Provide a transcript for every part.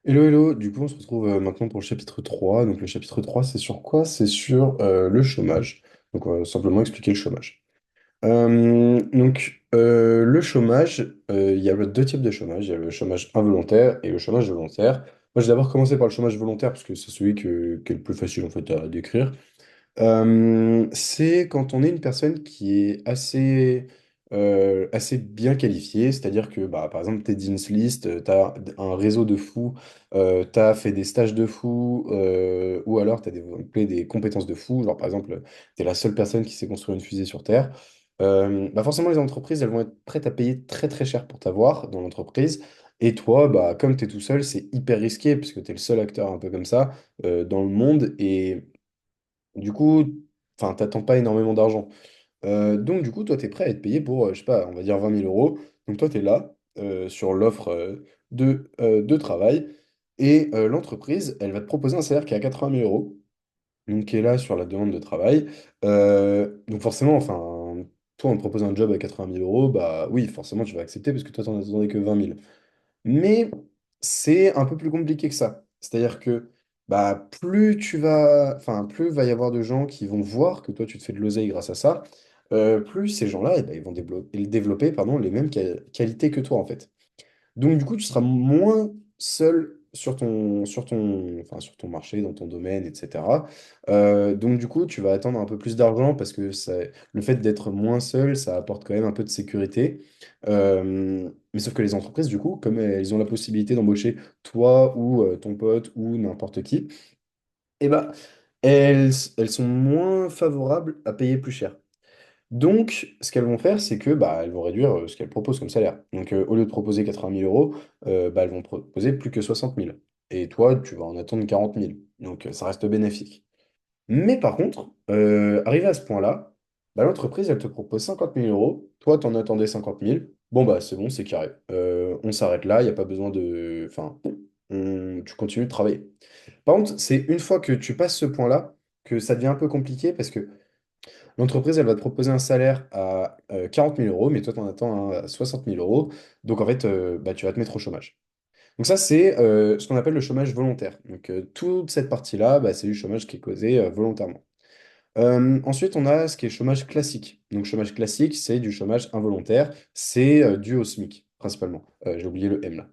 Hello, hello, du coup on se retrouve maintenant pour le chapitre 3. Donc le chapitre 3 c'est sur quoi? C'est sur le chômage. Donc on va simplement expliquer le chômage. Le chômage, il y a deux types de chômage. Il y a le chômage involontaire et le chômage volontaire. Moi j'ai d'abord commencé par le chômage volontaire parce que c'est celui qui est le plus facile en fait à décrire. C'est quand on est une personne qui est assez bien qualifiée, c'est-à-dire que bah, par exemple, tu es Dean's List, tu as un réseau de fous, tu as fait des stages de fous, ou alors tu as développé des compétences de fous, genre par exemple, tu es la seule personne qui sait construire une fusée sur Terre. Bah forcément, les entreprises, elles vont être prêtes à payer très très cher pour t'avoir dans l'entreprise. Et toi, bah, comme tu es tout seul, c'est hyper risqué, puisque tu es le seul acteur un peu comme ça dans le monde. Et du coup, enfin, t'attends pas énormément d'argent. Donc, du coup, toi, tu es prêt à être payé pour, je sais pas, on va dire 20 000 euros. Donc, toi, tu es là sur l'offre de travail et l'entreprise, elle va te proposer un salaire qui est à 80 000 euros, donc qui est là sur la demande de travail. Donc, forcément, enfin, toi, on te propose un job à 80 000 euros, bah oui, forcément, tu vas accepter parce que toi, t'en attendais que 20 000. Mais c'est un peu plus compliqué que ça. C'est-à-dire que bah, plus va y avoir de gens qui vont voir que toi tu te fais de l'oseille grâce à ça, plus ces gens-là, eh ben, ils vont développer pardon, les mêmes qualités que toi en fait. Donc, du coup, tu seras moins seul sur ton marché, dans ton domaine, etc. Donc, du coup, tu vas attendre un peu plus d'argent parce que le fait d'être moins seul, ça apporte quand même un peu de sécurité. Mais sauf que les entreprises, du coup, comme elles ont la possibilité d'embaucher toi ou ton pote ou n'importe qui, eh ben, elles sont moins favorables à payer plus cher. Donc, ce qu'elles vont faire, c'est que bah, elles vont réduire ce qu'elles proposent comme salaire. Donc, au lieu de proposer 80 000 euros, bah, elles vont proposer plus que 60 000. Et toi, tu vas en attendre 40 000. Donc, ça reste bénéfique. Mais par contre, arrivé à ce point-là, bah, l'entreprise, elle te propose 50 000 euros. Toi, t'en attendais 50 000. Bon, bah, c'est bon, c'est carré. On s'arrête là, il n'y a pas besoin de. Enfin, tu continues de travailler. Par contre, c'est une fois que tu passes ce point-là que ça devient un peu compliqué parce que l'entreprise, elle va te proposer un salaire à 40 000 euros, mais toi, tu en attends un à 60 000 euros. Donc, en fait, bah, tu vas te mettre au chômage. Donc, ça, c'est ce qu'on appelle le chômage volontaire. Donc, toute cette partie-là, bah, c'est du chômage qui est causé volontairement. Ensuite, on a ce qui est chômage classique. Donc, chômage classique, c'est du chômage involontaire. C'est dû au SMIC, principalement. J'ai oublié le M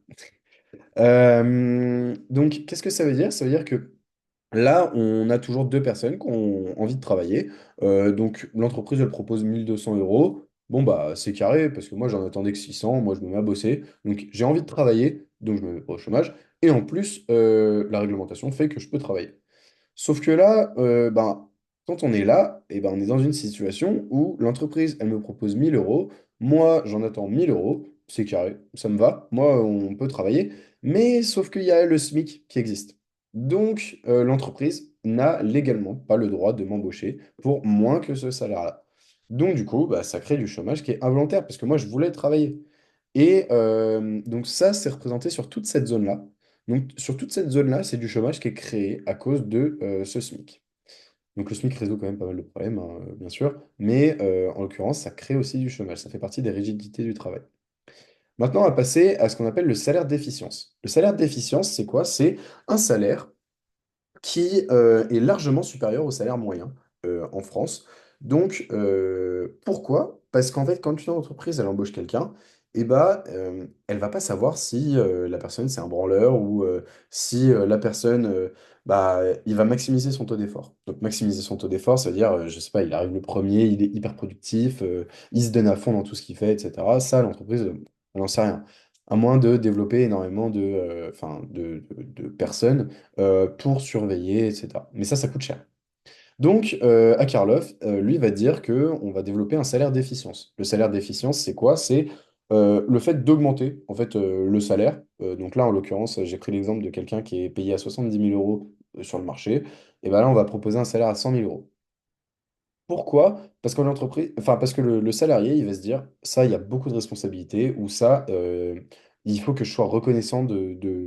là. Donc, qu'est-ce que ça veut dire? Ça veut dire que là, on a toujours deux personnes qui ont envie de travailler. Donc, l'entreprise, elle propose 1200 euros. Bon, bah, c'est carré, parce que moi, j'en attendais que 600. Moi, je me mets à bosser. Donc, j'ai envie de travailler, donc je me mets pas au chômage. Et en plus, la réglementation fait que je peux travailler. Sauf que là, ben, quand on est là, et ben, on est dans une situation où l'entreprise, elle me propose 1000 euros. Moi, j'en attends 1000 euros. C'est carré, ça me va. Moi, on peut travailler. Mais sauf qu'il y a le SMIC qui existe. Donc, l'entreprise n'a légalement pas le droit de m'embaucher pour moins que ce salaire-là. Donc, du coup, bah, ça crée du chômage qui est involontaire parce que moi, je voulais travailler. Et donc, ça, c'est représenté sur toute cette zone-là. Donc, sur toute cette zone-là, c'est du chômage qui est créé à cause de ce SMIC. Donc, le SMIC résout quand même pas mal de problèmes, hein, bien sûr, mais en l'occurrence, ça crée aussi du chômage. Ça fait partie des rigidités du travail. Maintenant, on va passer à ce qu'on appelle le salaire d'efficience. Le salaire d'efficience, c'est quoi? C'est un salaire qui est largement supérieur au salaire moyen en France. Donc, pourquoi? Parce qu'en fait, quand une entreprise, elle embauche quelqu'un, eh ben, elle va pas savoir si la personne, c'est un branleur ou si la personne, bah, il va maximiser son taux d'effort. Donc, maximiser son taux d'effort, ça veut dire, je sais pas, il arrive le premier, il est hyper productif, il se donne à fond dans tout ce qu'il fait, etc. Ça, l'entreprise, elle n'en sait rien. À moins de développer énormément de personnes pour surveiller, etc. Mais ça coûte cher. Donc, à Karlov, lui va dire que on va développer un salaire d'efficience. Le salaire d'efficience, c'est quoi? C'est le fait d'augmenter en fait le salaire. Donc là, en l'occurrence, j'ai pris l'exemple de quelqu'un qui est payé à 70 000 euros sur le marché. Et ben là, on va proposer un salaire à 100 000 euros. Pourquoi? Parce que l'entreprise, enfin parce que le salarié, il va se dire, ça, il y a beaucoup de responsabilités, ou ça, il faut que je sois reconnaissant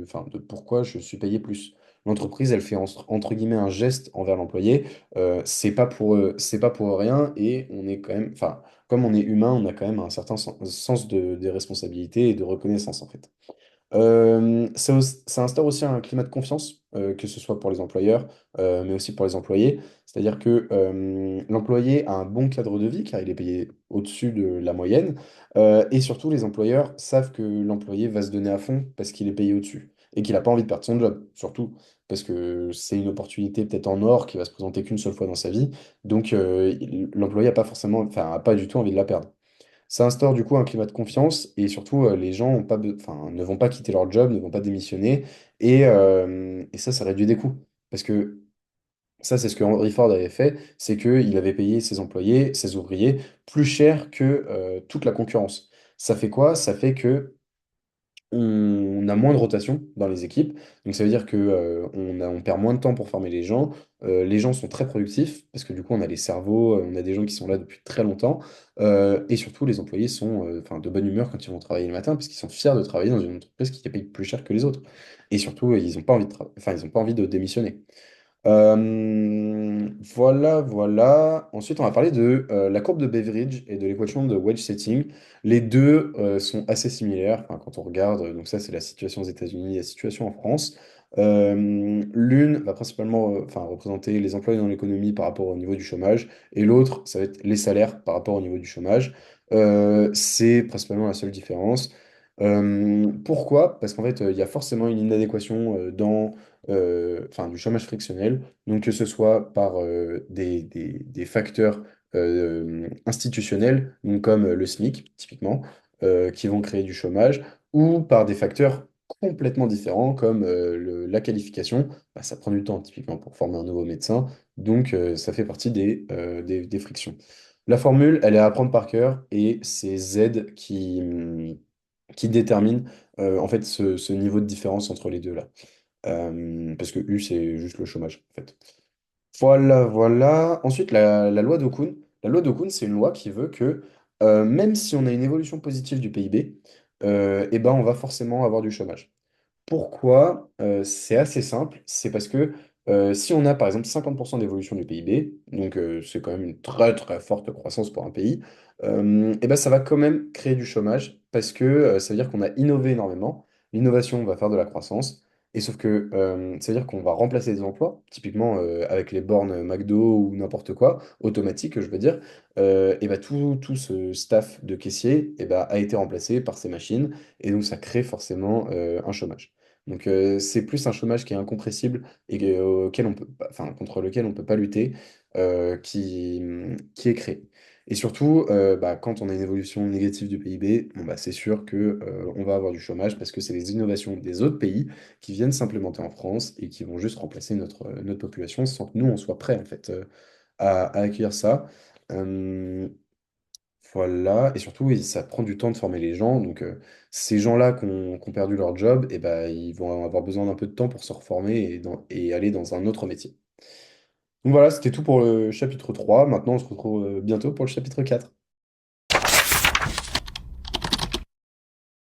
enfin, de pourquoi je suis payé plus. L'entreprise, elle fait entre guillemets un geste envers l'employé, c'est pas pour rien, et on est quand même, enfin, comme on est humain, on a quand même un certain sens des responsabilités et de reconnaissance, en fait. Ça instaure aussi un climat de confiance, que ce soit pour les employeurs, mais aussi pour les employés. C'est-à-dire que l'employé a un bon cadre de vie car il est payé au-dessus de la moyenne. Et surtout, les employeurs savent que l'employé va se donner à fond parce qu'il est payé au-dessus et qu'il n'a pas envie de perdre son job, surtout parce que c'est une opportunité peut-être en or qui va se présenter qu'une seule fois dans sa vie. Donc, l'employé n'a pas forcément, enfin, a pas du tout envie de la perdre. Ça instaure du coup un climat de confiance et surtout les gens ont pas enfin, ne vont pas quitter leur job, ne vont pas démissionner et ça réduit des coûts. Parce que ça, c'est ce que Henry Ford avait fait, c'est qu'il avait payé ses employés, ses ouvriers plus cher que toute la concurrence. Ça fait quoi? Ça fait que on a moins de rotation dans les équipes. Donc ça veut dire que, on perd moins de temps pour former les gens. Les gens sont très productifs parce que du coup on a les cerveaux, on a des gens qui sont là depuis très longtemps. Et surtout les employés sont enfin, de bonne humeur quand ils vont travailler le matin parce qu'ils sont fiers de travailler dans une entreprise qui les paye plus cher que les autres. Et surtout ils n'ont pas envie de enfin, ils ont pas envie de démissionner. Voilà, voilà. Ensuite, on va parler de la courbe de Beveridge et de l'équation de wedge setting. Les deux sont assez similaires enfin, quand on regarde. Donc ça, c'est la situation aux États-Unis, la situation en France. L'une va principalement enfin, représenter les emplois dans l'économie par rapport au niveau du chômage, et l'autre, ça va être les salaires par rapport au niveau du chômage. C'est principalement la seule différence. Pourquoi? Parce qu'en fait, il y a forcément une inadéquation dans enfin, du chômage frictionnel, donc que ce soit par des facteurs institutionnels, donc comme le SMIC, typiquement, qui vont créer du chômage, ou par des facteurs complètement différents, comme la qualification. Bah, ça prend du temps, typiquement, pour former un nouveau médecin, donc ça fait partie des frictions. La formule, elle est à apprendre par cœur, et c'est Z qui détermine en fait ce niveau de différence entre les deux là. Parce que U, c'est juste le chômage, en fait. Voilà, voilà. Ensuite, la loi d'Okunn. La loi d'Okunn, c'est une loi qui veut que même si on a une évolution positive du PIB, eh ben, on va forcément avoir du chômage. Pourquoi? C'est assez simple. C'est parce que si on a par exemple 50% d'évolution du PIB, donc c'est quand même une très très forte croissance pour un pays, et ben ça va quand même créer du chômage parce que ça veut dire qu'on a innové énormément. L'innovation va faire de la croissance. Et sauf que ça veut dire qu'on va remplacer des emplois, typiquement avec les bornes McDo ou n'importe quoi, automatique, je veux dire, et ben tout ce staff de caissier et ben a été remplacé par ces machines, et donc ça crée forcément un chômage. Donc c'est plus un chômage qui est incompressible et auquel on peut enfin, contre lequel on ne peut pas lutter, qui est créé. Et surtout, bah, quand on a une évolution négative du PIB, bon, bah, c'est sûr que, on va avoir du chômage parce que c'est les innovations des autres pays qui viennent s'implémenter en France et qui vont juste remplacer notre population sans que nous, on soit prêts en fait, à accueillir ça. Euh, voilà, et surtout, ça prend du temps de former les gens. Donc, ces gens-là qui ont perdu leur job, et ben ils vont avoir besoin d'un peu de temps pour se reformer et aller dans un autre métier. Donc voilà, c'était tout pour le chapitre 3. Maintenant, on se retrouve bientôt pour le chapitre 4.